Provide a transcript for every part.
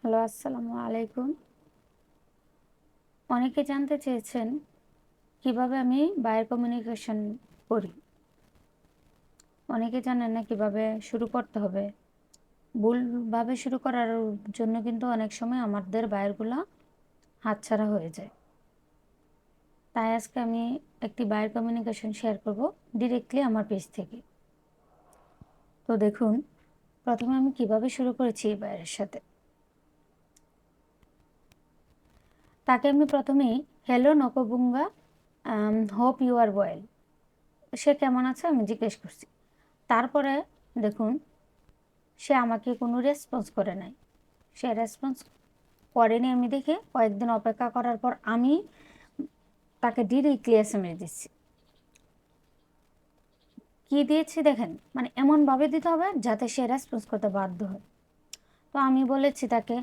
Hello, আসসালামু আলাইকুম। অনেকে জানতে চেয়েছেন কিভাবে আমি বায়ার কমিউনিকেশন করি। অনেকে জানেন না কিভাবে শুরু করতে হবে। ভুলভাবে শুরু করার জন্য কিন্তু অনেক সময় আমাদের বায়ারগুলা হাতছাড়া হয়ে যায়। তাই আজকে আমি একটি বায়ার কমিউনিকেশন শেয়ার করব ডিরেক্টলি আমার পেজ থেকে। তো দেখুন, প্রথমে আমি কিভাবে শুরু করেছি এই বায়ারের সাথে। তাকে আমি প্রথমেই হ্যালো নকবুঙ্গা, হোপ ইউ আর ওয়েল, সে কেমন আছে আমি জিজ্ঞেস করছি। তারপরে দেখুন, সে আমাকে কোনো রেসপন্স করে নাই। সে রেসপন্স করেনি আমি দেখে কয়েকদিন অপেক্ষা করার পর আমি তাকে ডিরেক্টলি এসএমএস দিচ্ছি। কি দিয়েছি দেখেন, মানে এমনভাবে দিতে হবে যাতে সে রেসপন্স করতে বাধ্য হয়। তো আমি বলেছি তাকে,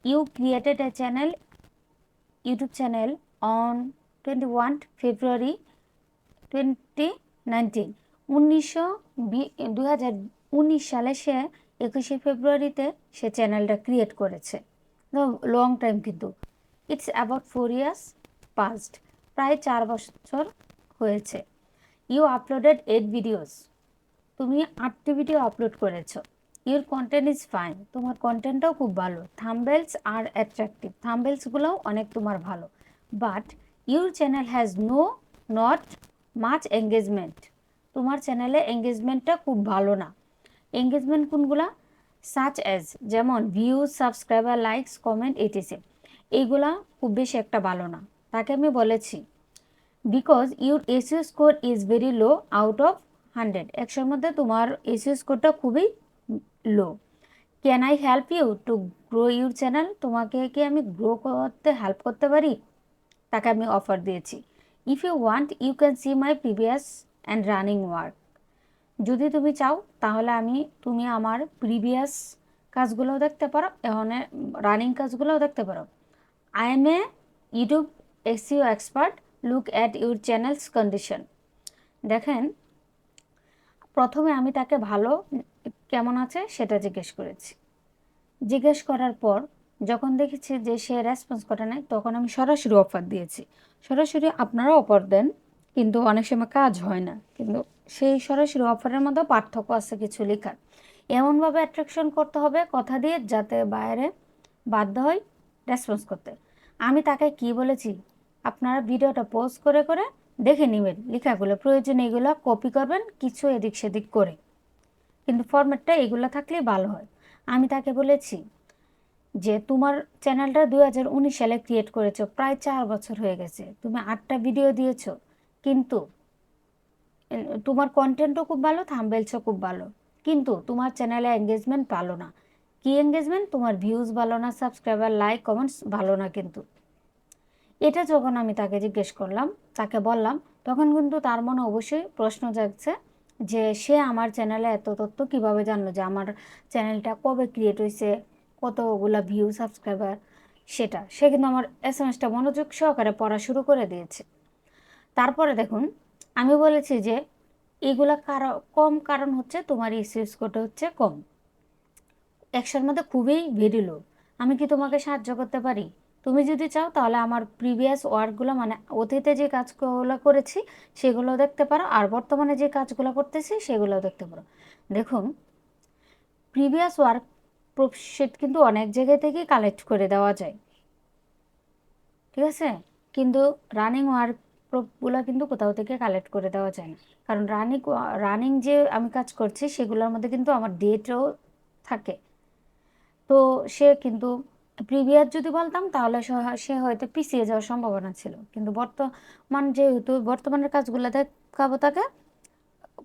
you created a channel, YouTube channel on 21 February 2019। 2019 সালে সে 21শে ফেব্রুয়ারিতে সে চ্যানেলটা ক্রিয়েট করেছে। লং টাইম কিন্তু, ইটস অ্যাবাউট 4 ইয়ার্স পাস্ট, প্রায় 4 বছর হয়েছে। ইউ আপলোডেড 8 ভিডিওস, তুমি 8টি ভিডিও আপলোড করেছো। ইউর কন্টেন্ট ইজ ফাইন, তোমার কন্টেন্টটাও খুব ভালো। থাম্বনেলস আর অ্যাট্রাকটিভ, থাম্বনেলসগুলোও অনেক তোমার ভালো। But your channel has not much engagement, তোমার চ্যানেলে এঙ্গেজমেন্টটা খুব ভালো না। এঙ্গেজমেন্ট কোনগুলা? সাচ অ্যাজ, যেমন views, subscriber, likes, comment, ETC, এইগুলা খুব বেশি একটা ভালো না। তাকে আমি বলেছি, because your SEO score is very low out of 100, 100-এর মধ্যে তোমার এসইও স্কোরটা খুবই low. Can I help you to grow your channel, তোমাকে কি আমি গ্রো করতে হেল্প করতে পারি? তাকে আমি অফার দিয়েছি। If you want you can see my previous and running work, যদি তুমি চাও তাহলে তুমি আমার প্রিভিয়াস কাজগুলোও দেখতে পারো, এখন রানিং কাজগুলোও দেখতে পারো। I M A YouTube SEO expert, look at your channels condition. দেখেন, প্রথমে আমি তাকে ভালো কেমন আছে সেটা জিজ্ঞেস করেছি। জিজ্ঞেস করার পর যখন দেখেছি যে সে রেসপন্স করে নাই, তখন আমি সরাসরি অফার দিয়েছি। সরাসরি আপনারাও অফার দেন, কিন্তু অনেক সময় কাজ হয় না। কিন্তু সেই সরাসরি অফারের মধ্যে পার্থক্য আছে কিছু লেখার। এমনভাবে অ্যাট্রাকশন করতে হবে কথা দিয়ে যাতে বাইরে বাধ্য হয় রেসপন্স করতে। আমি তাকে কি বলেছি, আপনারা ভিডিওটা পোস্ট করে করে দেখে নেবেন লেখাগুলো, প্রয়োজনে এগুলো কপি করবেন কিছু এদিক সেদিক করে, কিন্তু ফরম্যাটটা এগুলো থাকলেই ভালো হয়। আমি তাকে বলেছি যে তোমার চ্যানেলটা 2019 সালে ক্রিয়েট করেছো, প্রায় 4 বছর হয়ে গেছে, তুমি 8টা ভিডিও দিয়েছো, কিন্তু তোমার কন্টেন্টও খুব ভালো, থাম্বনেলসও খুব ভালো, কিন্তু তোমার চ্যানেলে এঙ্গেজমেন্ট ভালো না। কি এঙ্গেজমেন্ট? তোমার ভিউজ ভালো না, সাবস্ক্রাইবার, লাইক, কমেন্টস ভালো না। কিন্তু এটা যখন আমি তাকে জিজ্ঞেস করলাম, তাকে বললাম, তখন কিন্তু তার মনে অবশ্যই প্রশ্ন জাগছে যে সে আমার চ্যানেলে এত তথ্য কিভাবে জানলো, যে আমার চ্যানেলটা কবে ক্রিয়েট হয়েছে, কতগুলা ভিউ, সাবস্ক্রাইবার, সেটা সে কিন্তু আমার এসএমএসটা মনোযোগ সহকারে পড়া শুরু করে দিয়েছে। তারপরে দেখুন, আমি বলেছি যে এগুলা কম কারণ হচ্ছে তোমার এসইও স্কোরটা হচ্ছে কম, 100-এর মধ্যে খুবই ভেরি লো। আমি কি তোমাকে সাহায্য করতে পারি? তুমি যদি চাও তাহলে আমার প্রিভিয়াস ওয়ার্কগুলো, মানে অতীতে যে কাজগুলো করেছি সেগুলো দেখতে পারো, আর বর্তমানে যে কাজগুলো করতেছি সেগুলোও দেখতে পারো। দেখুন, প্রিভিয়াস ওয়ার্ক প্রুফশিট কিন্তু অনেক জায়গা থেকেই কালেক্ট করে দেওয়া যায়, ঠিক আছে, কিন্তু রানিং ওয়ার্ক প্রুফগুলো কিন্তু কোথাও থেকে কালেক্ট করে দেওয়া যায় না। কারণ রানিং যে আমি কাজ করছি সেগুলোর মধ্যে কিন্তু আমার ডেটও থাকে। তো সে কিন্তু প্রিভিয়াস যদি বলতাম তাহলে সে হয়তো পিছিয়ে যাওয়ার সম্ভাবনা ছিল, কিন্তু যেহেতু বর্তমানের কাজগুলো দেখাবো তাকে,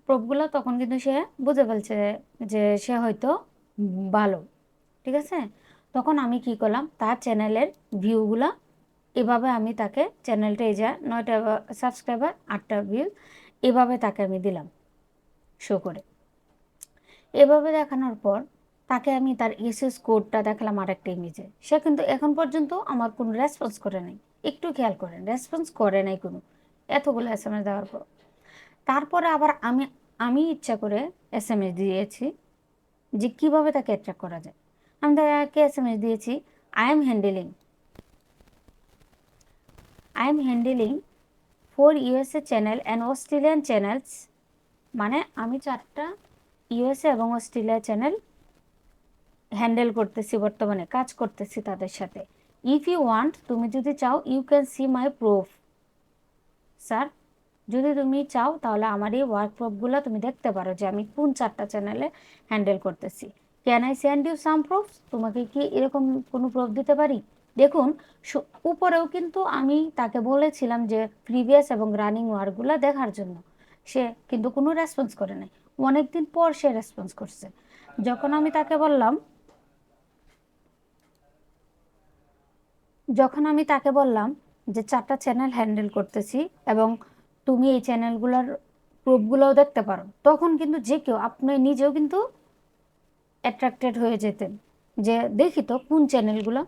প্রুফগুলো, তখন কিন্তু সে বুঝে ফেলছে যে সে হয়তো ভালো, ঠিক আছে। তখন আমি কি করলাম, তার চ্যানেলের ভিউগুলো এভাবে আমি তাকে, চ্যানেলটা এই যা 9টা সাবস্ক্রাইবার, 8টা ভিউ, এভাবে তাকে আমি দিলাম শো করে। এভাবে দেখানোর পর তাকে আমি তার এসএস কোডটা দেখালাম আরেকটা ইমেজে। সে কিন্তু এখন পর্যন্ত আমার কোনো রেসপন্স করে নাই। একটু খেয়াল করেন, রেসপন্স করে নাই কোনো, এতগুলো এসএমএস দেওয়ার পর। তারপরে আবার আমি ইচ্ছা করে এসএমএস দিয়েছি যে কিভাবে তাকে অ্যাট্রাক্ট করা যায়। আমি তাকে SMS দিয়েছি I am handling 4 USA channel and Australian channels, মানে আমি 4টা USA এবং অস্ট্রেলিয়া চ্যানেল হ্যান্ডেল করতেছি, বর্তমানে কাজ করতেছি তাদের সাথে। ইফ ইউ ওয়ান্ট, তুমি যদি চাও, you can see my proof. Sir, যদি তুমি চাও তাহলে আমার এই ওয়ার্ক প্রুফগুলো তুমি দেখতে পারো যে আমি কোন 4টা চ্যানেলে হ্যান্ডেল করতেছি। Can I send you some proofs? তোমাকে কি এরকম কোনো প্রুফ দিতে পারি? দেখুন, উপরেও কিন্তু আমি তাকে বলেছিলাম যে প্রিভিয়াস এবং রানিং ওয়ার্কগুলো দেখার জন্য, সে কিন্তু কোনো রেসপন্স করে নাই। অনেকদিন পর সে রেসপন্স করছে। যখন আমি তাকে বললাম যে 4টা চ্যানেল হ্যান্ডেল করতেছি এবং তুমি এই চ্যানেলগুলোর প্রুফগুলোও দেখতে পারো, তখন কিন্তু যে কেউ, আপনি নিজেও কিন্তু অ্যাট্রাক্টেড হয়ে যেতেন যে দেখি তো কোন চ্যানেলগুলো,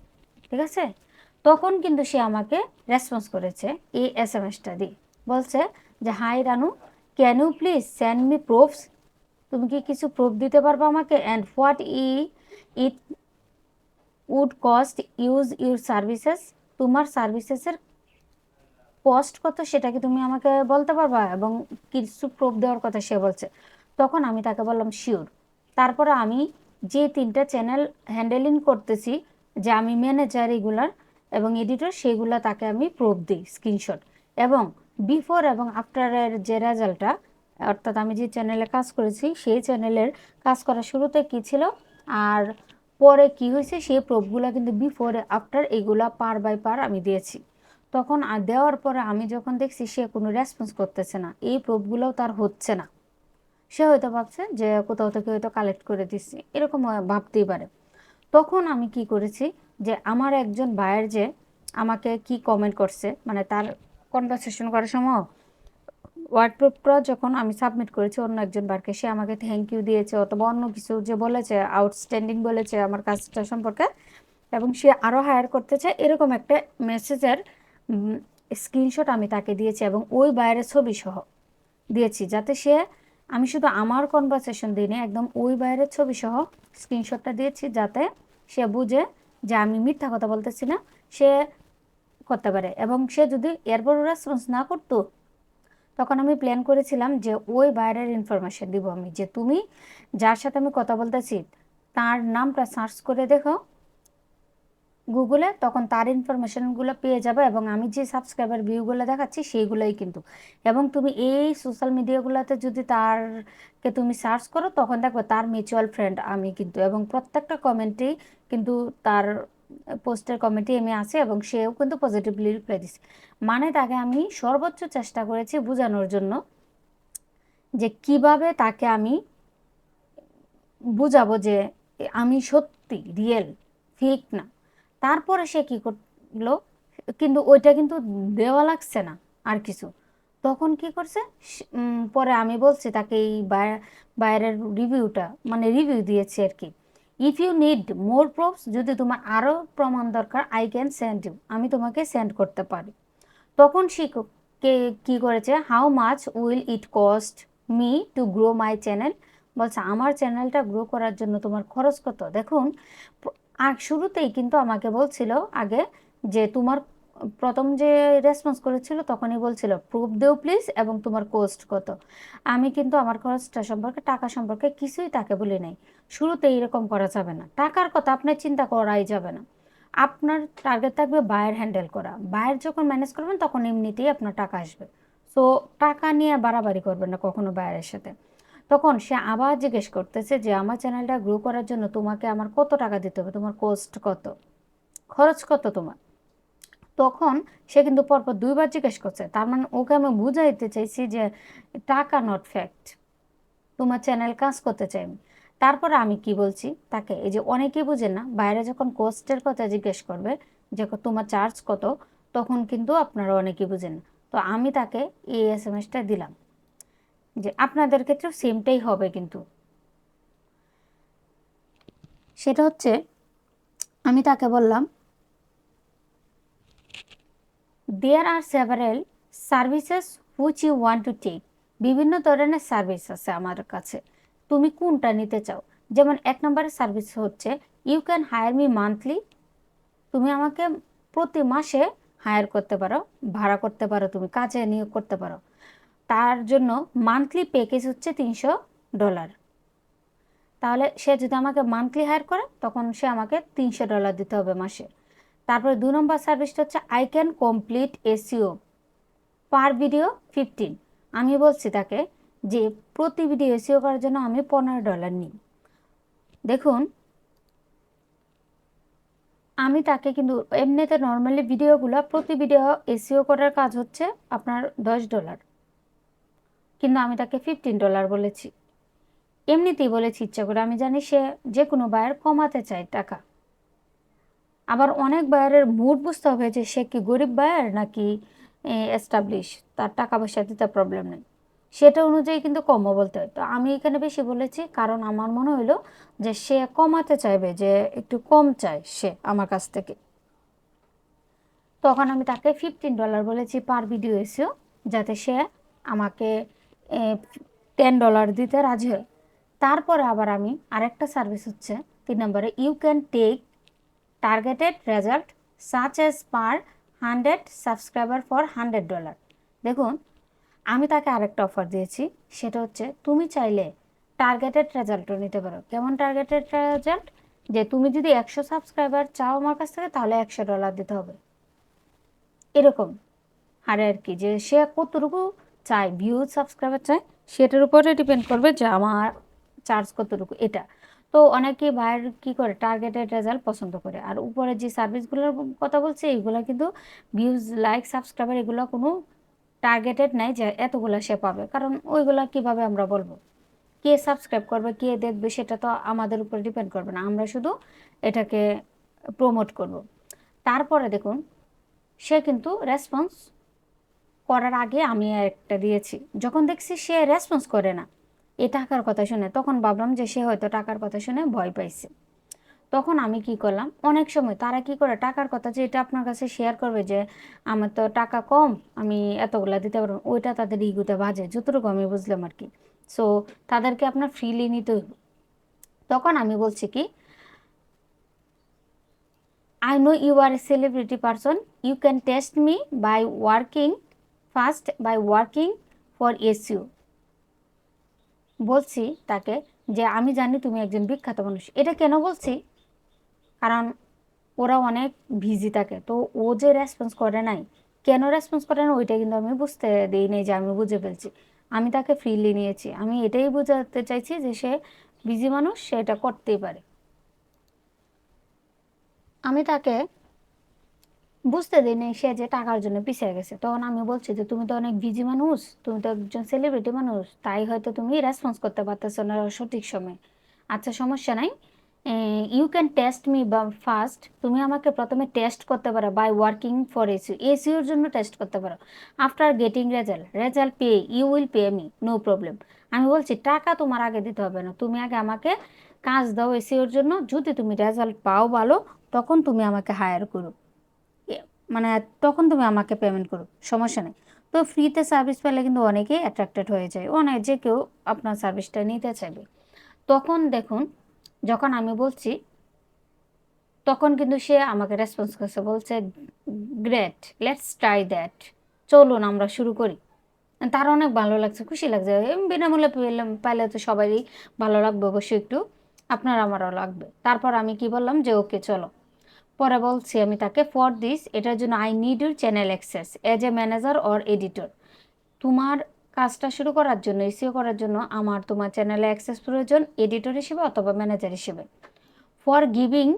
ঠিক আছে? তখন কিন্তু সে আমাকে রেসপন্স করেছে এই SMS-টা দিয়ে, বলছে যে hi Ranu, can you please send me proofs? তুমি কি কিছু প্রুফ দিতে পারবে আমাকে? And what it would cost use your services? তোমার সার্ভিসেসের কস্ট কত সেটা কি তুমি আমাকে বলতে পারবা? এবং কিছু প্রুফ দেওয়ার কথা সে বলছে। তখন আমি তাকে বললাম শিওর। তারপরে আমি যে 3টা চ্যানেল হ্যান্ডেলিং করতেছি, যে আমি ম্যানেজার এগুলার এবং এডিটর, সেগুলো তাকে আমি প্রুফ দিই, স্ক্রিনশট। এবং বিফোর এবং আফটারের যে রেজাল্টটা, অর্থাৎ আমি যে চ্যানেলে কাজ করেছি সেই চ্যানেলের কাজ করার শুরুতে কি ছিল আর পরে কি হয়েছে, সেই প্রুফগুলো কিন্তু বিফোর আফটার এগুলা পার বাই পার আমি দিয়েছি। তখন দেওয়ার পরে আমি যখন দেখছি সে কোনো রেসপন্স করতেছে না, এই প্রুফগুলোও তার হচ্ছে না, সে হয়তো ভাবছে যে কোথাও থেকে হয়তো কালেক্ট করে দিচ্ছি, এরকম ভাবতেই পারে। তখন আমি কি করেছি, যে আমার একজন ভাইয়ের যে আমাকে কি কমেন্ট করছে, মানে তার কনভারসেশন করার সময় ওয়ার্ডপ্রুফটা যখন আমি সাবমিট করেছি অন্য একজন বারকে, সে আমাকে থ্যাংক ইউ দিয়েছে অথবা অন্য কিছু যে বলেছে, আউটস্ট্যান্ডিং বলেছে আমার কাজটা সম্পর্কে, এবং সে আরও হায়ার করতে চায়, এরকম একটা মেসেজের স্ক্রিনশট আমি তাকে দিয়েছি এবং ওই বাইরের ছবি সহ দিয়েছি, যাতে সে, আমি শুধু আমার কনভারসেশন দিইনি, একদম ওই বাইরের ছবি সহ স্ক্রিনশটটা দিয়েছি, যাতে সে বুঝে যে আমি মিথ্যা কথা বলতেছি না, সে করতে পারে। এবং সে যদি এরপর রেসপন্স না করতো, তখন আমি প্ল্যান করেছিলাম যে ওই বাইরের ইনফরমেশন দিব আমি, যে তুমি যার সাথে আমি কথা বলতেছি তার নামটা সার্চ করে দেখো গুগলে, তখন তার ইনফরমেশনগুলো পেয়ে যাবে এবং আমি যে সাবস্ক্রাইবার ভিউগুলো দেখাচ্ছি সেইগুলোই কিন্তু। এবং তুমি এই সোশ্যাল মিডিয়াগুলোতে যদি তারকে তুমি সার্চ করো, তখন দেখো তার মিউচুয়াল ফ্রেন্ড আমি কিন্তু, এবং প্রত্যেকটা কমেন্টেই কিন্তু তার পোস্টের কমেন্টে আমি আছে এবং সেও কিন্তু পজিটিভলি রিপ্লাই দিচ্ছে। মানে তাকে আমি সর্বোচ্চ চেষ্টা করেছি বোঝানোর জন্য যে কিভাবে তাকে আমি বুঝাবো যে আমি সত্যি রিয়েল, ফেক না। তারপরে সে কি করলো, কিন্তু ওইটা কিন্তু দেওয়া লাগছে না আর কিছু। তখন কি করছে, পরে আমি বলছি তাকে এই বাইরের রিভিউটা, মানে রিভিউ দিয়েছি আর কি। If you need more proofs, যদি তোমার আরও প্রমাণ দরকার, আই ক্যান সেন্ড ইউ, আমি তোমাকে সেন্ড করতে পারি। তখন সে কে কি করেছে, how much will it cost me to grow my channel? বলছে আমার চ্যানেলটা গ্রো করার জন্য তোমার খরচ কত? দেখুন, শুরুতেই কিন্তু আমাকে বলছিল আগে যে তোমার, প্রথম যে রেসপন্স করেছিল তখনই বলছিল প্রুফ দেও প্লিজ এবং তোমার কোস্ট কত। আমি কিন্তু আমার খরচটা সম্পর্কে, টাকা সম্পর্কে কিছুই তাকে বলি নাই। শুরুতে এরকম করা যাবে না, টাকার কথা আপনার চিন্তা করাই যাবে না। আপনার টার্গেট থাকবে বায়ার হ্যান্ডেল করা, বায়ার যখন ম্যানেজ করবেন তখন এমনিতেই আপনার টাকা আসবে। সো টাকা নিয়ে বাড়াবাড়ি করবেন না কখনো বায়ারের সাথে। তখন সে আবার জিজ্ঞেস করতেছে যে আমার চ্যানেলটা গ্রো করার জন্য তোমাকে আমার কত টাকা দিতে হবে, তোমার কোস্ট কত, খরচ কত তোমার? তখন সে কিন্তু পরপর 2বার জিজ্ঞেস করছে, তার মানে ওকে আমি বুঝাইতে চাইছি যে টাকা নট ফ্যাক্ট, তোমার চ্যানেল কাজ করতে চাই আমি। তারপরে আমি কি বলছি তাকে, এই যে অনেকেই বুঝে না, বাইরে যখন কোস্টের কথা জিজ্ঞেস করবে যে তোমার চার্জ কত, তখন কিন্তু আপনারা অনেকেই বুঝেন না। তো আমি তাকে এই SMS-টা দিলাম, যে আপনাদের ক্ষেত্রেও সেমটাই হবে কিন্তু। সেটা হচ্ছে, আমি তাকে বললাম there are several services which you want to take, বিভিন্ন ধরনের সার্ভিস আছে আমার কাছে, তুমি কোনটা নিতে চাও? যেমন 1 নম্বরের সার্ভিস হচ্ছে you can hire me monthly, তুমি আমাকে প্রতি মাসে হায়ার করতে পারো, ভাড়া করতে পারো, তুমি কাজে নিয়োগ করতে পারো। তার জন্য মান্থলি প্যাকেজ হচ্ছে $300। তাহলে সে যদি আমাকে মান্থলি হায়ার করে তখন সে আমাকে $300 দিতে হবে মাসে। তারপরে 2 নম্বর সার্ভিসটা হচ্ছে I can complete SEO per video 15। আমি বলছি তাকে যে প্রতি ভিডিও এসইও করার জন্য আমি $15 নিই। দেখুন আমি তাকে কিন্তু এমনিতে নর্মালি ভিডিওগুলো প্রতি ভিডিও এসইও করার কাজ হচ্ছে আপনার $10, কিন্তু আমি তাকে $15 বলেছি। এমনিতেই বলেছি ইচ্ছা করে, আমি জানি সে যে কোনো বায়ার কমাতে চায় টাকা। আবার অনেক বায়ারের মুড বুঝতে হবে যে সে কি গরিব বায়ার নাকি এস্টাবলিশ, তার টাকা পয়সা দিতে প্রবলেম নেই, সেটা অনুযায়ী কিন্তু কমও বলতে হয়। তো আমি এখানে বেশি বলেছি কারণ আমার মনে হলো যে সে কমাতে চাইবে, যে একটু কম চায় সে আমার কাছ থেকে। তখন আমি তাকে $15 বলেছি পার ভিডিও এসেও, যাতে সে আমাকে $10 দিতে রাজি হয়। তারপরে আবার আমি আরেকটা সার্ভিস হচ্ছে 3 নম্বরে, you can take targeted result such as per 100 subscriber for $100। দেখুন আমি তাকে আরেকটা অফার দিয়েছি, সেটা হচ্ছে তুমি চাইলে টার্গেটেড রেজাল্টও নিতে পারো। কেমন টার্গেটেড রেজাল্ট? যে তুমি যদি 100 সাবস্ক্রাইবার চাও আমার কাছ থেকে তাহলে $100 দিতে হবে, এরকম হারে আর কি, যে সে কতটুকু চায়, ভিউজ সাবস্ক্রাইবার চায় সেটার উপরে ডিপেন্ড করবে যে আমার চার্জ কতটুকু এটা। তো অনেকে বাইরে কি করে টার্গেটেড রেজাল্ট পছন্দ করে। আর উপরে যে সার্ভিসগুলোর কথা বলছে এগুলো কিন্তু ভিউজ, লাইক, সাবস্ক্রাইবার এগুলো কোনো টার্গেটেড নাই যে এতগুলো সে পাবে, কারণ ওইগুলা কিভাবে আমরা বলবো কে সাবস্ক্রাইব করবে কে দেখবে, সেটা তো আমাদের উপর ডিপেন্ড করবে না, আমরা শুধু এটাকে প্রমোট করব। তারপরে দেখুন সে কিন্তু রেসপন্স করার আগে আমি একটা দিয়েছি, যখন দেখছি সে রেসপন্স করে না এ টাকার কথা শুনে, তখন ভাবলাম যে সে হয়তো টাকার কথা শুনে ভয় পাইছে। তখন আমি কি করলাম, অনেক সময় তারা কি করে টাকার কথা যে এটা আপনার কাছে শেয়ার করবে যে আমার তো টাকা কম, আমি এতগুলা দিতে পারবো, ওইটা তাদের ইগুতে বাজে, যতটুকু আমি বুঝলাম আর কি। সো তাদেরকে আপনার ফ্রিলি নিতে হইব। তখন আমি বলছি কি, I know you are a celebrity person. You can test me by working by working for SEO. বলছি তাকে যে আমি জানি তুমি একজন বিখ্যাত মানুষ। এটা কেন বলছি? কারণ ওরা অনেক বিজি থাকে, তো ও যে রেসপন্স করে নাই, কেন রেসপন্স করে না ওইটা কিন্তু আমি বুঝতে দিই নাই, যে আমি বুঝে ফেলছি। আমি তাকে ফ্রিলি নিয়েছি, আমি এটাই বোঝাতে চাইছি যে সে বিজি মানুষ, সে এটা করতেই পারে। আমি তাকে বুঝতে দিই নাই সে যে টাকার জন্য পিছিয়ে গেছে। তখন আমি বলছি যে তুমি তো অনেক বিজি মানুষ, তুমি তো একজন সেলিব্রিটি মানুষ, তাই হয়তো তুমি রেসপন্স করতে পারতেছো না সঠিক সময়ে। আচ্ছা সমস্যা নাই, ইউ ক্যান টেস্ট মি বা ফার্স্ট, তুমি আমাকে প্রথমে টেস্ট করতে পারো বাই ওয়ার্কিং ফর এসইও, এসইওর জন্য টেস্ট করতে পারো। After getting result pay you will pay me, no problem. আমি বলছি টাকা তোমার আগে দিতে হবে না, তুমি আগে আমাকে কাজ দাও এসইওর জন্য, যদি তুমি রেজাল্ট পাও ভালো তখন তুমি আমাকে হায়ার করো, মানে তখন তুমি আমাকে পেমেন্ট করো, সমস্যা নেই। তো ফ্রিতে সার্ভিস পেলে কিন্তু অনেকেই অ্যাট্রাক্টেড হয়ে যায়, অনেক যে কেউ আপনার সার্ভিসটা নিতে চাইবে। তখন দেখুন যখন আমি বলছি তখন কিন্তু সে আমাকে রেসপন্স করছে, বলছে গ্রেট, লেটস ট্রাই দ্যাট, চলুন আমরা শুরু করি। তার অনেক ভালো লাগছে, খুশি লাগছে, বিনামূল্যে পাইলে তো সবারই ভালো লাগবে অবশ্যই, একটু আপনার আমারও লাগবে। তারপর আমি কি বললাম যে ওকে চলো। পরে বলছি আমি তাকে ফর দিস, এটার জন্য I need your channel access age a manager or editor. তোমার কাজটা শুরু করার জন্য, এসইও করার জন্য আমার তোমার চ্যানেলে অ্যাক্সেস প্রয়োজন, এডিটর হিসেবে অথবা ম্যানেজার হিসেবে। For giving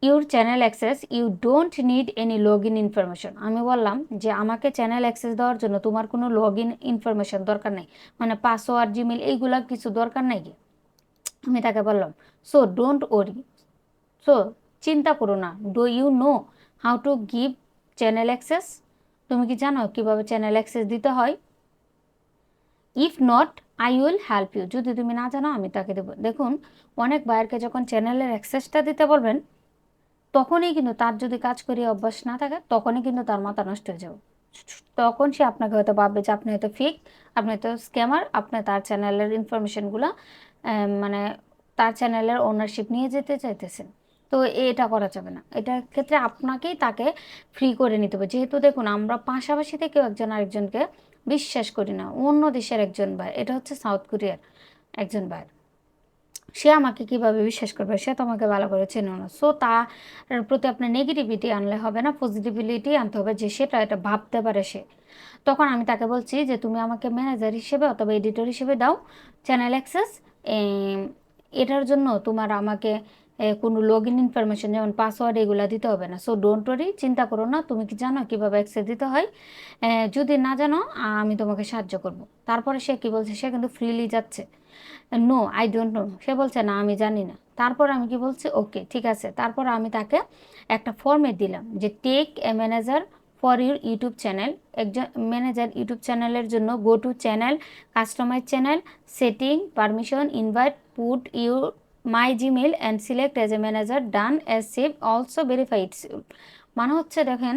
your channel access you don't need any log in information. আমি বললাম যে আমাকে চ্যানেল অ্যাক্সেস দেওয়ার জন্য তোমার কোনো লগ ইন ইনফরমেশন দরকার নেই, মানে পাসওয়ার্ড, জিমেল এইগুলা কিছু দরকার নেই কি। আমি তাকে বললাম সো ডোন্ট ওরি, সো চিন্তা করো না, do you know how to give channel access, তুমি কি জানো কিভাবে চ্যানেল অ্যাক্সেস দিতে হয়? If not I will help you, যদি তুমি না জানো আমি তাকে দেবো। দেখুন অনেক বায়ারকে যখন চ্যানেলের অ্যাক্সেসটা দিতে বলবেন তখনই কিন্তু তার যদি কাজ করিয়ে অভ্যাস না থাকে তখনই কিন্তু তার মাথা নষ্ট হয়ে যাবে। তখন সে আপনাকে হয়তো ভাববে যে আপনি হয়তো ফেক, আপনি হয়তো স্ক্যামার, আপনি তার চ্যানেলের ইনফরমেশনগুলো মানে তার চ্যানেলের ওনারশিপ নিয়ে যেতে চাইতেছেন, তো এটা করা যাবে না। এটার ক্ষেত্রে আপনাকেই তাকে ফ্রি করে নিতে হবে। যেহেতু দেখুন আমরা পাশাপাশি থেকেও একজন আরেকজনকে বিশ্বাস করি না। অন্য দেশের একজন ভাই, এটা হচ্ছে সাউথ কোরিয়ার একজন ভাই, সে আমাকে কিভাবে বিশ্বাস করবে? সে তো আমাকে ভালো করে চেনেও না। সো তার প্রতি আপনার নেগেটিভিটি আনলে হবে না, পজিটিভিটি আনতে হবে যে সেটা এটা ভাবতে পারে সে। তখন আমি তাকে বলছি যে তুমি আমাকে ম্যানেজার হিসেবে অথবা এডিটর হিসেবে দাও চ্যানেল অ্যাক্সেস। এটার জন্য তোমার আমাকে কোনো লগ ইন ইনফরমেশন যেমন পাসওয়ার্ড এগুলো দিতে হবে না। সো ডোন্ট ওয়ারি, চিন্তা করো না, তুমি কি জানো কীভাবে অ্যাক্সেস দিতে হয়? যদি না জানো আমি তোমাকে সাহায্য করব। তারপরে সে কি বলছে, সে কিন্তু ফ্রিলি যাচ্ছে। নো আই ডোন্ট নো, সে বলছে না আমি জানি না। তারপর আমি কি বলছি, ওকে ঠিক আছে। তারপর আমি তাকে একটা ফর্মেট দিলাম যে take a manager for your YouTube channel. একজন ম্যানেজার ইউটিউব চ্যানেলের জন্য go to channel, customize channel, setting, permission, invite, put your my Gmail and select as a manager, done as save, also verify it's. মানে হচ্ছে দেখেন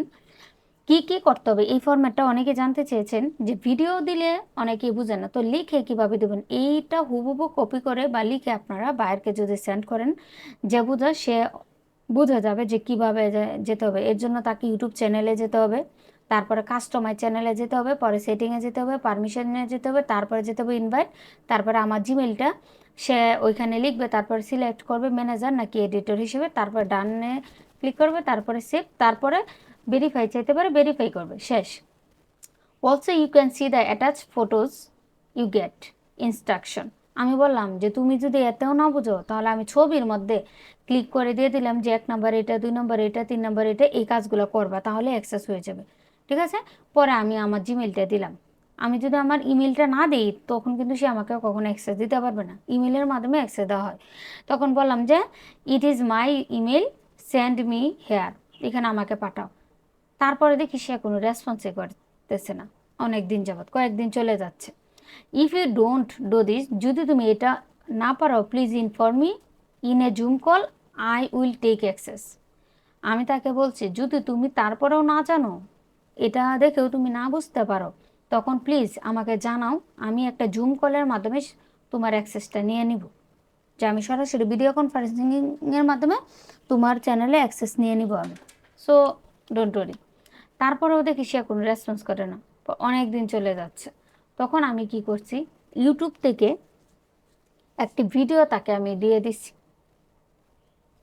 কি কি করতে হবে। এই ফরম্যাটটা অনেকে জানতে চেয়েছেন যে ভিডিও দিলে অনেকেই বুঝেন না, তো লিখে কিভাবে দেবেন। এইটা হুবহু কপি করে বা লিখে আপনারা বাইরকে যদি সেন্ড করেন, যে বুঝা সে বুঝে যাবে যে কিভাবে যেতে হবে। এর জন্য তাকে ইউটিউব চ্যানেলে যেতে হবে, তারপরে কাস্টমাইজ চ্যানেলে যেতে হবে, পরে সেটিংয়ে যেতে হবে, পারমিশনে যেতে হবে, তারপরে যেতে হবে ইনভাইট, তারপরে আমার জিমেলটা সে ওইখানে লিখবে, তারপরে সিলেক্ট করবে ম্যানেজার নাকি এডিটর হিসেবে, তারপর ডানে ক্লিক করবে, তারপরে সেভ, তারপরে ভেরিফাই চাইতে পারে, ভেরিফাই করবে, শেষ। Also you can see the attach photos you get instruction. আমি বললাম যে তুমি যদি এতেও না বুঝো তাহলে আমি ছবির মধ্যে ক্লিক করে দিয়ে দিলাম যে 1 নম্বর এটা, 2 নম্বর এটা, 3 নম্বর এটা, এই কাজগুলো করবা, তাহলে অ্যাক্সেস হয়ে যাবে। ঠিক আছে? পরে আমি আমার জিমেলটা দিলাম। আমি যদি আমার ইমেলটা না দিই তখন কিন্তু সে আমাকে কখনো অ্যাক্সেস দিতে পারবে না। ইমেলের মাধ্যমে অ্যাক্সেস দেওয়া হয়। তখন বললাম যে it is my email, send me hair, এখানে আমাকে পাঠাও। তারপরে দেখি সে কোনো রেসপন্সই করতেছে না, অনেক দিন যাবৎ, কয়েকদিন চলে যাচ্ছে। If you don't do this, যদি তুমি এটা না পারো, please inform me in a Zoom call, I will take access. আমি তাকে বলছি যদি তুমি তারপরেও না জানো, এটা দেখেও তুমি না বুঝতে পারো, তখন প্লিজ আমাকে জানাও, আমি একটা জুম কলের মাধ্যমে তোমার অ্যাক্সেসটা নিয়ে নিব। যে আমি সরাসরি ভিডিও কনফারেন্সিংয়ের মাধ্যমে তোমার চ্যানেলে অ্যাক্সেস নিয়ে নিব আমি। So don't worry. তারপরেও দেখি সে কোনো রেসপন্স করে না, অনেক দিন চলে যাচ্ছে। তখন আমি কি করছি, ইউটিউব থেকে একটি ভিডিও তাকে আমি দিয়ে দিচ্ছি।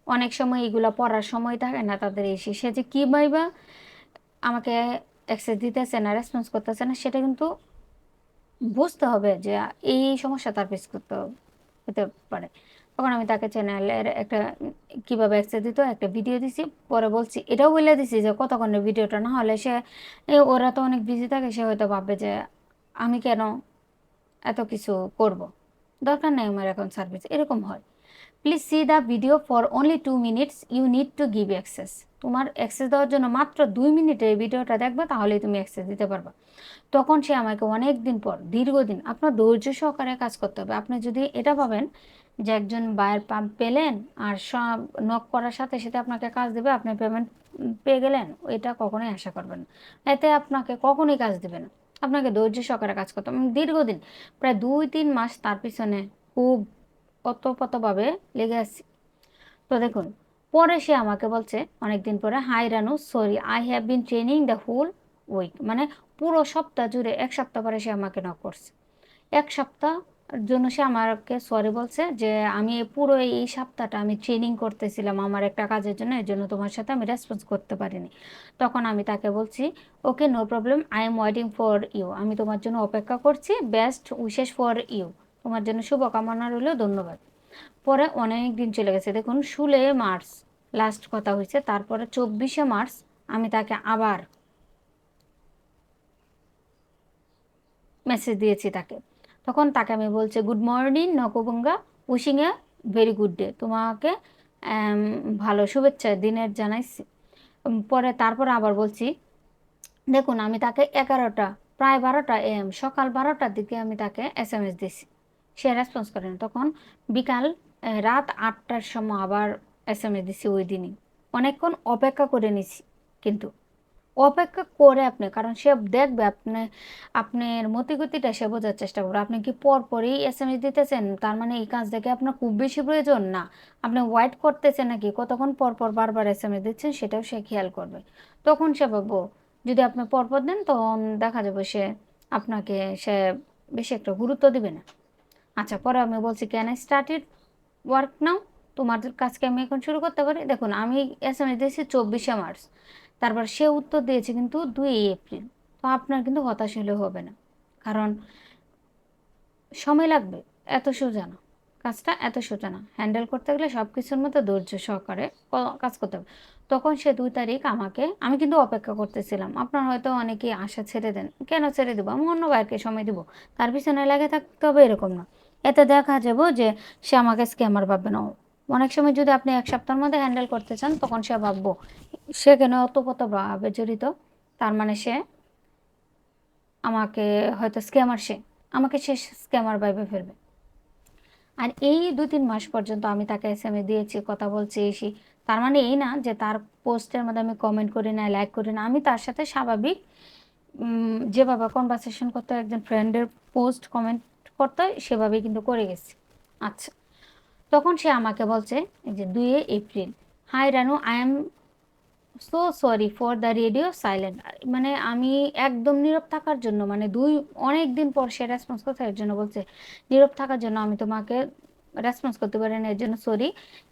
অনেক সময় এগুলো পড়ার সময় থাকে না তাদের, এসে সে যে কী ভাইবা আমাকে অ্যাক্সেস দিতেছে না, রেসপন্স করতেছে না, সেটা কিন্তু বুঝতে হবে যে এই সমস্যা তার ফেস করতে হতে পারে। তখন আমি তাকে চ্যানেলের একটা কীভাবে অ্যাক্সেস দিত একটা ভিডিও দিছি। পরে বলছি, এটাও বলে দিছি যে কতক্ষণের ভিডিওটা, না হলে সে ওরা তো অনেক বিজি থাকে, সে হয়তো ভাববে যে আমি কেন এত কিছু করব, দরকার নেই আমার এখন সার্ভিস, এরকম হয়। Please see the video for only 2 minutes, you need to give access. তোমার অ্যাক্সেস দেওয়ার জন্য মাত্র 2 মিনিটের ভিডিওটা দেখবে, তাহলেই তুমি অ্যাক্সেস দিতে পারবা। তখন সে আমাকে অনেক দিন পর, দীর্ঘদিন, আপনার ধৈর্য সহকারে কাজ করতে হবে। আপনি যদি এটা ভাবেন যে একজন বায়ার পাম্প পেলেন আর সব নক করার সাথে সাথে আপনাকে কাজ দেবে, আপনি পেমেন্ট পেয়ে গেলেন, এটা কখনোই আশা করবেন না। এতে আপনাকে কখনোই কাজ দেবে না। আপনাকে ধৈর্য সহকারে কাজ করতে হবে। দীর্ঘদিন প্রায় 2-3 মাস তার পিছনে খুব কতভাবে লেগে আছি। তো দেখুন, পরে সে আমাকে বলছে অনেকদিন পরে, hi Ranu, sorry I have been training the whole week. মানে পুরো সপ্তাহ জুড়ে, 1 সপ্তাহ পরে সে আমাকে নক করছে। 1 সপ্তাহ জন্য সে আমাকে সরি বলছে যে আমি পুরো এই সপ্তাহটা আমি ট্রেনিং করতেছিলাম আমার একটা কাজের জন্য, এর জন্য তোমার সাথে আমি রেসপন্স করতে পারিনি। তখন আমি তাকে বলছি, okay no problem, I am waiting for you, আমি তোমার জন্য অপেক্ষা করছি, বেস্ট উইশেস ফর ইউ, তোমার জন্য শুভকামনা রইল, ধন্যবাদ। পরে অনেক দিন চলে গেছে, দেখুন 16 মার্চ লাস্ট কথা হয়েছে, তারপরে 24 মার্চ আমি তাকে আবার মেসেজ দিয়েছি তাকে। তখন তাকে আমি বলছি, good morning Nokubonga, wishing a very good day, তোমাকে ভালো শুভেচ্ছা দিনের জানাইছি। পরে তারপর আবার বলছি, দেখুন আমি তাকে 11টা, প্রায় 12টা AM, সকাল 12টার দিকে আমি তাকে SMS দিছি, সে রেসপন্স করেন। তখন বিকাল রাত 8টার সময় আবার SMS দিছি ওই দিনই। অনেকক্ষণ অপেক্ষা করে নিছি, কিন্তু অপেক্ষা করে আপনি, কারণ সে দেখবে আপনার মতিগতিটা সে বোঝার চেষ্টা করবে। আপনি কি পরপরই এসএমএস দিতেছেন, তার মানে এই কাজ দেখে আপনার খুব বেশি প্রয়োজন না, আপনি ওয়েট করতেছেন নাকি কতক্ষণ পরপর বারবার এসএমএস দিচ্ছেন সেটাও সে খেয়াল করবে। তখন সে ভাববো, যদি আপনি পরপর দেন তখন দেখা যাবে সে বেশি একটা গুরুত্ব দিবে না। আচ্ছা, পরে আমি বলছি can I start it work নাও, তোমার কাজকে আমি এখন শুরু করতে পারি। দেখুন আমি এসএমএস দিয়েছি 24শে মার্চ, তারপর সে উত্তর দিয়েছে কিন্তু 2 এপ্রিল। তো আপনার কিন্তু হতাশ হলে হবে না, কারণ সময় লাগবে, এত সোজা না, কাজটা এত সোজা না। হ্যান্ডেল করতে গেলে সব কিছুর মধ্যে ধৈর্য সহকারে কাজ করতে হবে। তখন সে 2 তারিখ আমি কিন্তু অপেক্ষা করতেছিলাম। আপনার হয়তো অনেকেই আশা ছেড়ে দেন, কেন ছেড়ে দেবো, আমি অন্য বাইরকে সময় দিব, তার পিছনে লেগে থাকতে হবে এরকম না। এতে দেখা যাবো যে সে আমাকে স্ক্যামার ভাববে না। অনেক সময় যদি আপনি 1 সপ্তাহের মধ্যে হ্যান্ডেল করতে চান, তখন সে ভাববো সে কেন অতপ্রতভাবে জড়িত, তার মানে সে আমাকে হয়তো আমাকে সে স্ক্যামার ভাইবে ফেলবে। আর এই 2-3 মাস পর্যন্ত আমি তাকে এসএমএস দিয়েছি, কথা বলছি এসি, তার মানে এই না যে তার পোস্টের মধ্যে আমি কমেন্ট করি না, লাইক করি না। আমি তার সাথে স্বাভাবিক যেভাবে কনভারসেশন করতে হয়, একজন ফ্রেন্ডের পোস্ট কমেন্ট করতে হয়, সেভাবেই কিন্তু করে গেছি। আচ্ছা, তখন সে আমাকে বলছে এই যে 2 April, hi Ranu, I am so sorry for the radio silent. মানে আমি একদম নীরব থাকার জন্য, মানে অনেক দিন পর সে রেসপন্স করছে, এর জন্য বলছে নীরব থাকার জন্য আমি তোমাকে রেসপন্স করতে পারি না, এর জন্য sorry.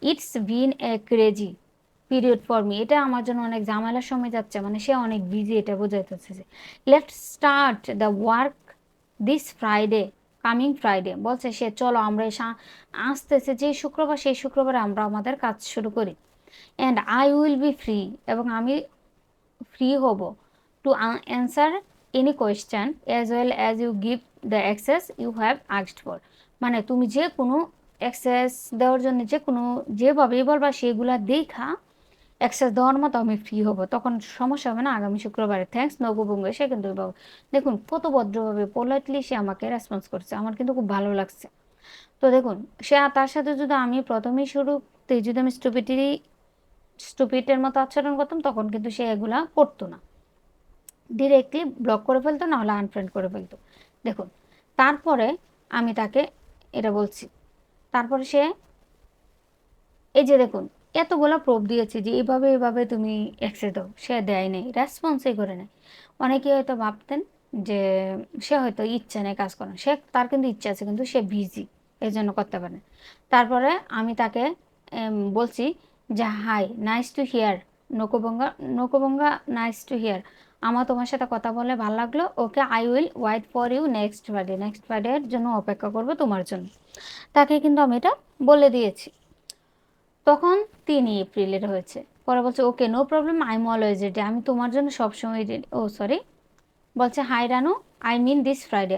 It's been A crazy period for me, এটা আমার জন্য অনেক ঝামেলার সময় যাচ্ছে, মানে সে অনেক বিজি, এটা বোঝাইতেছে যে let's start the work this Friday, coming Friday. বলছে সে চলো আমরা আসতেছে যে শুক্রবার, সেই শুক্রবারে আমরা আমাদের কাজ শুরু করি। And I will be free, এবং আমি ফ্রি হব to answer any question as well as you give the access you have asked for. মানে তুমি যে কোনো অ্যাক্সেস দেওয়ার জন্য যে কোনো যেভাবেই বলবা সেগুলা দেখা অ্যাক্সেস দেওয়ার মতো আমি ফ্রি হব, তখন সমস্যা হবে না আগামী শুক্রবারে। থ্যাঙ্কস নববঙ্গে, সে কিন্তু বাবু দেখুন কত ভদ্রভাবে পোলাইটলি সে আমাকে রেসপন্স করছে, আমার কিন্তু খুব ভালো লাগছে। তো দেখুন তার সাথে যদি আমি প্রথমেই শুরুতে যদি আমি স্টুপিটের মতো আচরণ করতাম, তখন কিন্তু সে এগুলা করতো না, ডিরেক্টলি ব্লক করে ফেলতো, না হলে আনফ্রেন্ড করে ফেলতো। দেখুন তারপরে আমি তাকে এটা বলছি, তারপরে সে এই যে দেখুন এতগুলো প্রুফ দিয়েছি যে এভাবে এভাবে তুমি অ্যাক্সেস দাও, সে দেয় নেই, রেসপন্সই করে নেয়। অনেকে হয়তো ভাবতেন যে সে হয়তো ইচ্ছা নেই কাজ করার, তার কিন্তু ইচ্ছা আছে, কিন্তু সে বিজি, এই জন্য করতে পারে না। তারপরে আমি তাকে বলছি যে hi, nice to hear, Nokubonga Nokubonga, nice to hear, আমার তোমার সাথে কথা বলে ভালো লাগলো। Okay, I will wait for you next ফ্রাইডের জন্য অপেক্ষা করবো তোমার জন্য। তাকে কিন্তু আমি এটা বলে দিয়েছি। তখন 3 এপ্রিলের হয়েছে, পরে বলছে okay no problem, I am always ready, আমি তোমার জন্য সবসময় রেডি। ও সরি, বলছে hi Ranu, I mean this Friday.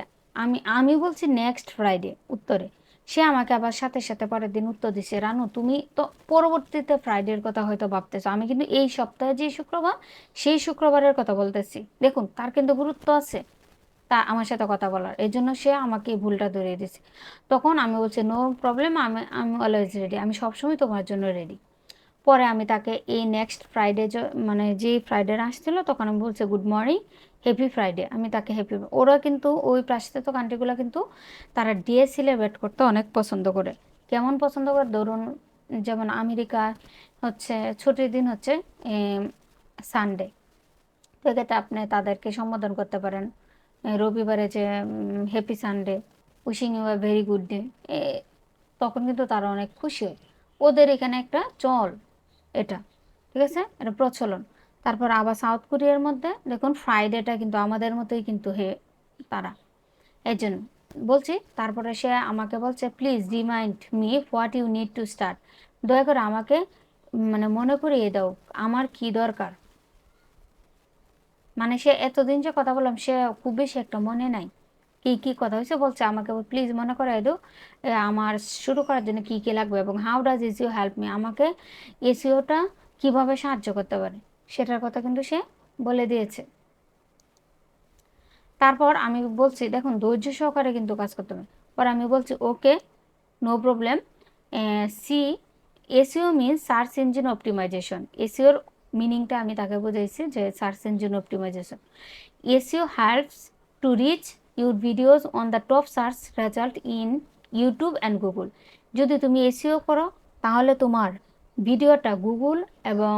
আমি বলছি নেক্সট ফ্রাইডে উত্তরে। সে আমাকে আবার সাথে সাথে পরের দিন উত্তর দিছে, রানু তুমি তো পরবর্তীতে ফ্রাইডের কথা হয়তো ভাবতেছো, আমি কিন্তু এই সপ্তাহে যে শুক্রবার, সেই শুক্রবারের কথা বলতেছি। দেখুন তার কিন্তু গুরুত্ব আছে তা আমার সাথে কথা বলার, এই জন্য সে আমাকে এই ভুলটা ধরিয়ে দিছে। তখন আমি বলছি নো প্রবলেম, আমি আমি অলওয়েজ রেডি, আমি সবসময় তোমার জন্য রেডি। পরে আমি তাকে এই নেক্সট ফ্রাইডে, মানে যেই ফ্রাইডে আসছিল, তখন আমি বলছি গুড মর্নিং, হ্যাপি ফ্রাইডে। আমি তাকে ওরা কিন্তু ওই প্রাশ্চাত্য কান্ট্রিগুলো কিন্তু তারা ডে সেলিব্রেট করতে অনেক পছন্দ করে। কেমন পছন্দ করে ধরুন, যেমন আমেরিকা হচ্ছে ছুটির দিন হচ্ছে সানডে, তো এক্ষেত্রে আপনি তাদেরকে সম্বোধন করতে পারেন রবিবারে যে happy Sunday, wishing you a very good day. তখন কিন্তু তারা অনেক খুশি হয়, ওদের এখানে একটা চল এটা, ঠিক আছে, এটা প্রচলন। তারপর আবার সাউথ কোরিয়ার মধ্যে দেখুন ফ্রাইডেটা কিন্তু আমাদের মতোই কিন্তু তারা, এই জন্য বলছি। তারপরে সে আমাকে বলছে please remind me what you need to start, দয়া করে আমাকে মানে মনে করিয়ে দাও আমার কি দরকার। মানে সে এতদিন যে কথা বললাম সে খুব বেশি একটা মনে নাই কি কি কথা হয়েছে, বলছে আমাকে প্লিজ মনে করাই দাও আমার শুরু করার জন্য কি কি লাগবে, এবং how does SEO help me, আমাকে এসইওটা কিভাবে সাহায্য করতে পারে সেটার কথা কিন্তু সে বলে দিয়েছে। তারপর আমি বলছি দেখুন ধৈর্য সহকারে কিন্তু কাজ করতে হবে। পর আমি বলছি okay no problem, see, SEO means search engine optimization, এসইওর মিনিংটা আমি তাকে বুঝাইছি যে search engine optimization. SEO helps to reach your videos on the top search result in YouTube and Google. যদি তুমি এসইও করো তাহলে তোমার ভিডিওটা গুগল এবং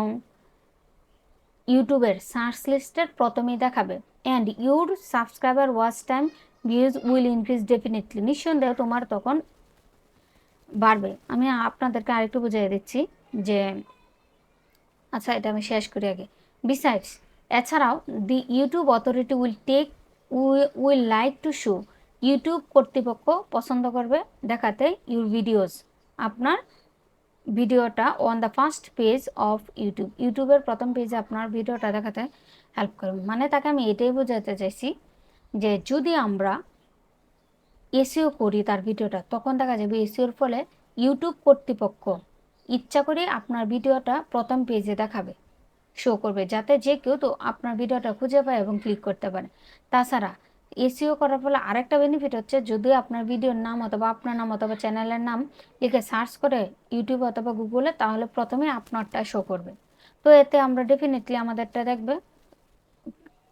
ইউটিউবের সার্চ লিস্টের প্রথমেই দেখাবে। And your subscriber watch time views will increase definitely. নিঃসন্দেহে তোমার তখন বাড়বে। আমি আপনাদেরকে আরেকটু বুঝিয়ে দিচ্ছি যে আচ্ছা এটা আমি শেষ করি আগে। বিসাইডস, এছাড়াও the YouTube authority will like to show, YouTube কর্তৃপক্ষ পছন্দ করবে দেখাতে ইউর ভিডিওস, আপনার ভিডিওটা on the first page of YouTube, ইউটিউবের প্রথম পেজে আপনার ভিডিওটা দেখাতে হেল্প করবে। মানে তাকে আমি এটাই বোঝাতে চাইছি যে যদি আমরা এসইও করি তার ভিডিওটা, তখন দেখা যাবে এসইওর ফলে ইউটিউব কর্তৃপক্ষ ইচ্ছা করে আপনার ভিডিওটা প্রথম পেজে দেখাবে, শো করবে, যাতে যে কেউ তো আপনার ভিডিওটা খুঁজে পায় এবং ক্লিক করতে পারে। তাছাড়া এসইও করার ফলে আরেকটা বেনিফিট হচ্ছে, যদি আপনার ভিডিওর নাম অথবা আপনার নাম অথবা চ্যানেলের নাম লিখে সার্চ করে ইউটিউব অথবা গুগলে, তাহলে প্রথমে আপনারটা শো করবে। তো এতে আমরা ডেফিনেটলি আমাদেরটা দেখবে,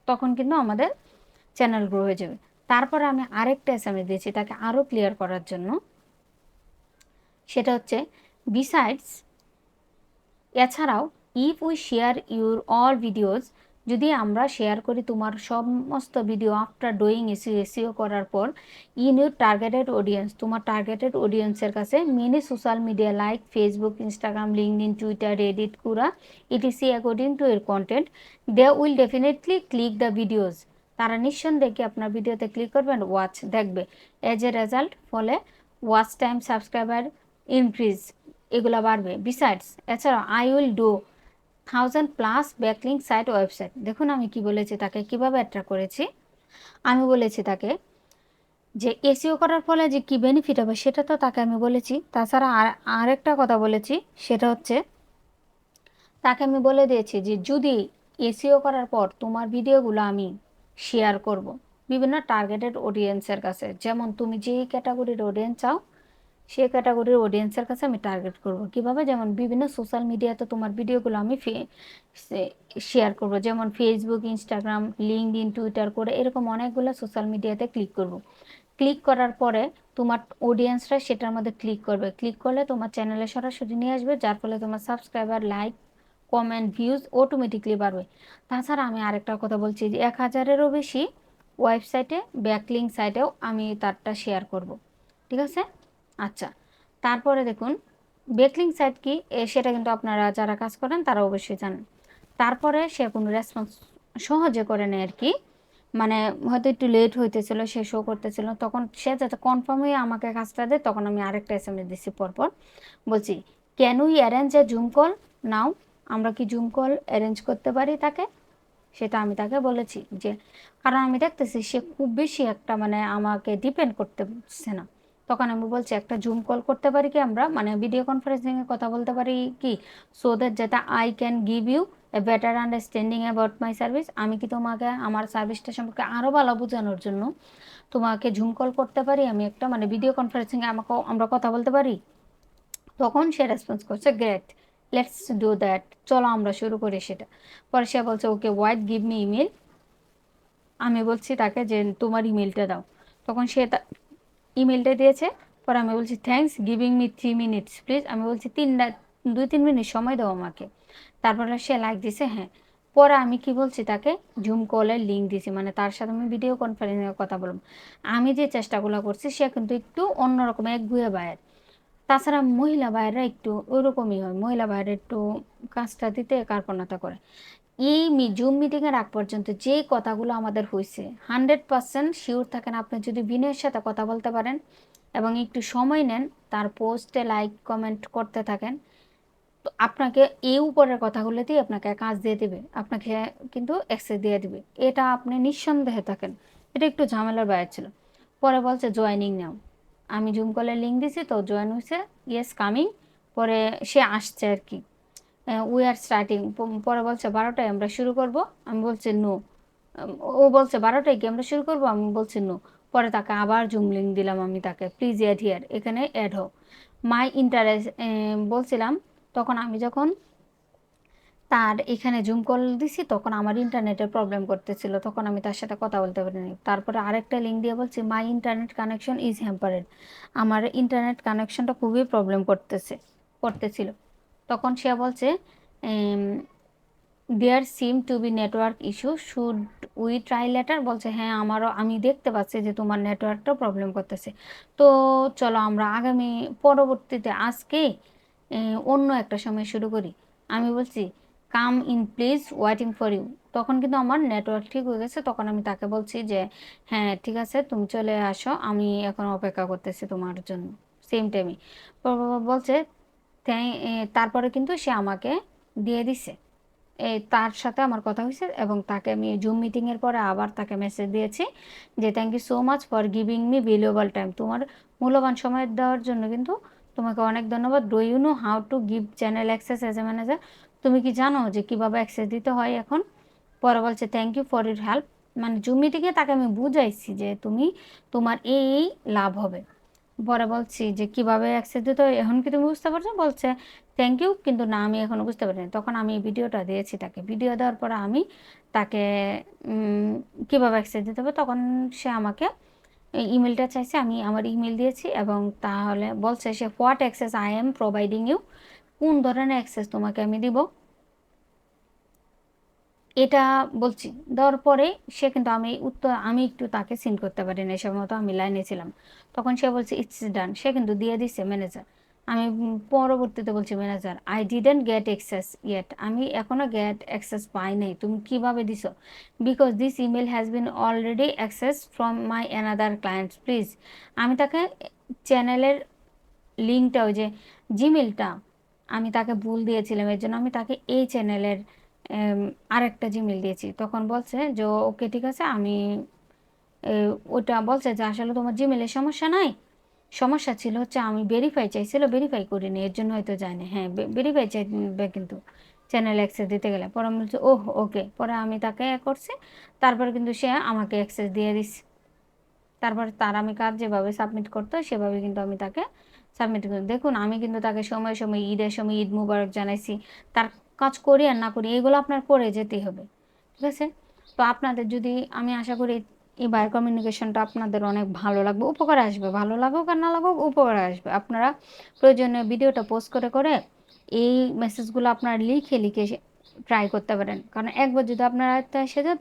তখন কিন্তু আমাদের চ্যানেল গ্রো হয়ে যাবে। তারপরে আমি আরেকটা এসএমএস দিয়েছি তাকে আরও ক্লিয়ার করার জন্য, সেটা হচ্ছে বিসাইডস, এছাড়াও if we share your all videos, যদি আমরা শেয়ার করি তোমার সমস্ত ভিডিও আফটার ডুইং এসইও করার পর ইন ইউর টার্গেটেড অডিয়েন্স, তোমার টার্গেটেড অডিয়েন্সের কাছে many social media like Facebook, Instagram, LinkedIn, Twitter, Reddit, Quora ETC according to এর content, they will definitely click the videos, তারা নিঃসন্দেহে কি আপনার ভিডিওতে ক্লিক করবেন, ওয়াচ দেখবে। এজ এ রেজাল্ট ফলে ওয়াচ টাইম, সাবস্ক্রাইবার ইনক্রিজ, এগুলো বাড়বে। বিসাইডস, এছাড়াও I will do 1000+ backlink site website. দেখুন আমি কি বলেছি তাকে, কিভাবে অ্যাট্রাক্ট করেছি। আমি বলেছি তাকে যে এসইও করার ফলে যে কি বেনিফিট হবে সেটা তো তাকে আমি বলেছি। তাছাড়া আরেকটা কথা বলেছি, সেটা হচ্ছে তাকে আমি বলে দিয়েছি যে যদি এসইও করার পর তোমার ভিডিওগুলো আমি শেয়ার করব বিভিন্ন টার্গেটেড অডিয়েন্সের কাছে, যেমন তুমি যেই ক্যাটাগরির অডিয়েন্স চাও সেই ক্যাটাগরির অডিয়েন্সের কাছে আমি টার্গেট করব। কিভাবে, যেমন বিভিন্ন সোশ্যাল মিডিয়াতে তোমার ভিডিওগুলো আমি শেয়ার করব, যেমন ফেসবুক, ইনস্টাগ্রাম, লিঙ্কডইন, টুইটার করে এরকম অনেকগুলো সোশ্যাল মিডিয়াতে ক্লিক করব। ক্লিক করার পরে তোমার অডিয়েন্সরা সেটার মধ্যে ক্লিক করবে, ক্লিক করলে তোমার চ্যানেলে সরাসরি নিয়ে আসবে, যার ফলে তোমার subscriber, like, comment, views automatically বাড়বে। তাছাড়া আমি আরেকটা কথা বলছি যে 1000-এরও বেশি ওয়েবসাইটে ব্যাকলিঙ্ক সাইটেও আমি তারটা শেয়ার করব। ঠিক আছে? আচ্ছা, তারপরে দেখুন ব্যাকলিঙ্ক সাইট কি সেটা কিন্তু আপনারা যারা কাজ করেন তারা অবশ্যই জানেন। তারপরে সে কোনো রেসপন্স সহজে করে নেয় আর কি, মানে হয়তো একটু লেট হইতেছিল, সে শো করতেছিল, তখন সে যাতে কনফার্ম হয়ে আমাকে কাজটা দেয়, তখন আমি আরেকটা এসএমএস দিচ্ছি পরপর, বলছি can we arrange a Zoom call now, আমরা কি জুম কল অ্যারেঞ্জ করতে পারি তাকে, সেটা আমি তাকে বলেছি। যে কারণ আমি দেখতেছি সে খুব বেশি একটা মানে আমাকে ডিপেন্ড করতেছে না, তখন আমি বলছি একটা জুম কল করতে পারি কি আমরা, মানে ভিডিও কনফারেন্সিংয়ে কথা বলতে পারি কি, সো দ্যাট যাতে I can give you a better understanding about my service, আমি কি তোমাকে আমার সার্ভিসটা সম্পর্কে আরও ভালো বোঝানোর জন্য তোমাকে জুম কল করতে পারি, আমি একটা মানে ভিডিও কনফারেন্সিংয়ে আমরা কথা বলতে পারি। তখন সে রেসপন্স করছে গ্রেট, লেটস ডু দ্যাট, চলো আমরা শুরু করি সেটা। পরে সে বলছে ওকে হোয়াইট গিভ মি ইমেল, আমি বলছি তাকে যে তোমার ইমেলটা দাও, তখন সে ইমেলটা দিয়েছে। পরে আমি বলছি thanks giving me 3 minutes please, আমি বলছি 2-3 মিনিট সময় দাও আমাকে। তারপরে সে লাইক দিছে, হ্যাঁ। পরে আমি কি বলছি তাকে জুম কলের লিঙ্ক দিছি, মানে তার সাথে আমি ভিডিও কনফারেন্সে কথা বলবো। আমি যে চেষ্টাগুলো করছি সে কিন্তু একটু অন্যরকম একগুঁয়ে বায়ের। তাছাড়া মহিলা ভাইয়েরা একটু ওইরকমই হয়, মহিলা ভাইয়েরা একটু কাজটা দিতে কার্পণতা করে। এই জুম মিটিংয়ের আগ পর্যন্ত যে কথাগুলো আমাদের হয়েছে 100% শিওর থাকেন, আপনি যদি বিনয়ের সাথে কথা বলতে পারেন এবং একটু সময় নেন, তার পোস্টে লাইক কমেন্ট করতে থাকেন, তো আপনাকে এই উপরের কথাগুলোতেই আপনাকে কাজ দিয়ে দেবে, আপনাকে কিন্তু অ্যাক্সেস দিয়ে দিবে, এটা আপনি নিঃসন্দেহে থাকেন। এটা একটু ঝামেলার বাইরে ছিল। পরে বলছে জয়েনিং নাও, আমি জুম কলের লিঙ্ক দিছি তো জয়েন হয়েছে, ইয়েস কামিং। পরে সে আসছে আর কি, উই আর স্টার্টিং। পরে বলছে 12টায় আমরা শুরু করব, আমি বলছি নো। ও বলছে 12টায় কি আমরা শুরু করব, আমি বলছি নো। পরে তাকে আবার জুম লিঙ্ক দিলাম আমি তাকে, প্লিজ অ্যাড হিয়ার, এখানে অ্যাড হোক। মাই ইন্টারেস্ট বলছিলাম, তখন আমি যখন তার এখানে জুম কল দিছি, তখন আমার ইন্টারনেটের প্রবলেম করতেছিল, তখন আমি তার সাথে কথা বলতে পারিনি। তারপরে আরেকটা লিঙ্ক দিয়ে বলছে my internet connection is hampered, আমার ইন্টারনেট কানেকশনটা খুবই প্রবলেম করতেছিল। তখন সে বলছে there seem to be network issue, should we try later, বলছে হ্যাঁ আমারও, আমি দেখতে পাচ্ছি যে তোমার নেটওয়ার্কটা প্রবলেম করতেছে। তো চলো আমরা পরবর্তীতে আজকে অন্য একটা সময় শুরু করি। আমি বলছি come in please, waiting for you. তখন কিন্তু আমার নেটওয়ার্ক ঠিক হয়ে গেছে, তখন আমি তাকে বলছি যে হ্যাঁ ঠিক আছে তুমি চলে আসো, আমি এখন অপেক্ষা করতেছি তোমার জন্য সেম টাইমে। বলছে তারপরে কিন্তু সে আমাকে দিয়ে দিছে। তার সাথে আমার কথা হয়েছে এবং তাকে আমি জুম মিটিংয়ের পরে আবার তাকে মেসেজ দিয়েছি যে thank you so much for giving me valuable time, তোমার মূল্যবান সময় দেওয়ার জন্য কিন্তু তোমাকে অনেক ধন্যবাদ। Do you know how to give channel access as a manager, তুমি কি জানো যে কীভাবে অ্যাক্সেস দিতে হয় এখন? পরে বলছে thank you for your help, মানে জুম মিটিংয়ে তাকে আমি বুঝাইছি যে তোমার এই লাভ হবে। পরে বলছি যে কিভাবে অ্যাক্সেস দিতে হয়, এখন কি তুমি বুঝতে পারছো? বলছে থ্যাংক ইউ, কিন্তু না আমি এখনও বুঝতে পারিনি। তখন আমি ভিডিওটা দিয়েছি তাকে, ভিডিও দেওয়ার পরে আমি তাকে কীভাবে অ্যাক্সেস দিতে হবে, তখন সে আমাকে ইমেলটা চাইছে, আমি আমার ইমেল দিয়েছি এবং তাহলে বলছে সে what access I am providing you, কোন ধরনের অ্যাক্সেস তোমাকে আমি দিব এটা বলছি। দেওয়ার পরে সে কিন্তু আমি একটু তাকে সিন করতে পারি না, এসব মতো আমি লাইনে ছিলাম। তখন সে বলছে ইটস ডান, সে কিন্তু দিয়ে দিচ্ছে ম্যানেজার। আমি পরবর্তীতে বলছি manager I didn't gate access yet, আমি এখনও গেট অ্যাক্সেস পাই নাই, তুমি কিভাবে দিছো? Because this email has been already access from my another clients please. আমি তাকে চ্যানেলের লিঙ্কটা, ওই যে জিমেলটা আমি তাকে ভুল দিয়েছিলাম, এর জন্য আমি তাকে এই চ্যানেলের আরেকটা জিমেল দিয়েছি। তখন বলছে যে ওকে ঠিক আছে, আমি ওটা বলছে যে আসলে তোমার জিমেলের সমস্যা নাই, সমস্যা ছিল হচ্ছে আমি ভেরিফাই চাইছিল, ভেরিফাই করিনি, এর জন্য হয়তো যায় না। হ্যাঁ ভেরিফাই চাইবে কিন্তু চ্যানেল অ্যাক্সেস দিতে গেলে। পরে আমি বলছি ওহ ওকে, পরে আমি তাকে করছি, তারপরে কিন্তু সে আমাকে অ্যাক্সেস দিয়ে দিচ্ছে। তারপর তার আমি কাজ যেভাবে সাবমিট করতে হয় সেভাবে কিন্তু আমি তাকে সাবমিট করি। দেখুন আমি কিন্তু তাকে সময়ে সময়ে ঈদের সময় ঈদ মুবারক জানাইছি। তার কাজ করি আর না করি এগুলো আপনার করে যেতেই হবে, ঠিক আছে? তো আপনাদের যদি, আমি আশা করি এই বায়ো কমিউনিকেশনটা আপনাদের অনেক ভালো লাগবে, উপকারে আসবে, ভালো লাগুক আর না লাগুক উপকারে আসবে। আপনারা প্রয়োজনীয় ভিডিওটা পোস্ট করে করে এই মেসেজগুলো আপনারা লিখে লিখে ট্রাই করতে পারেন, কারণ একবার যদি আপনার আয়ত্তে এসে যায়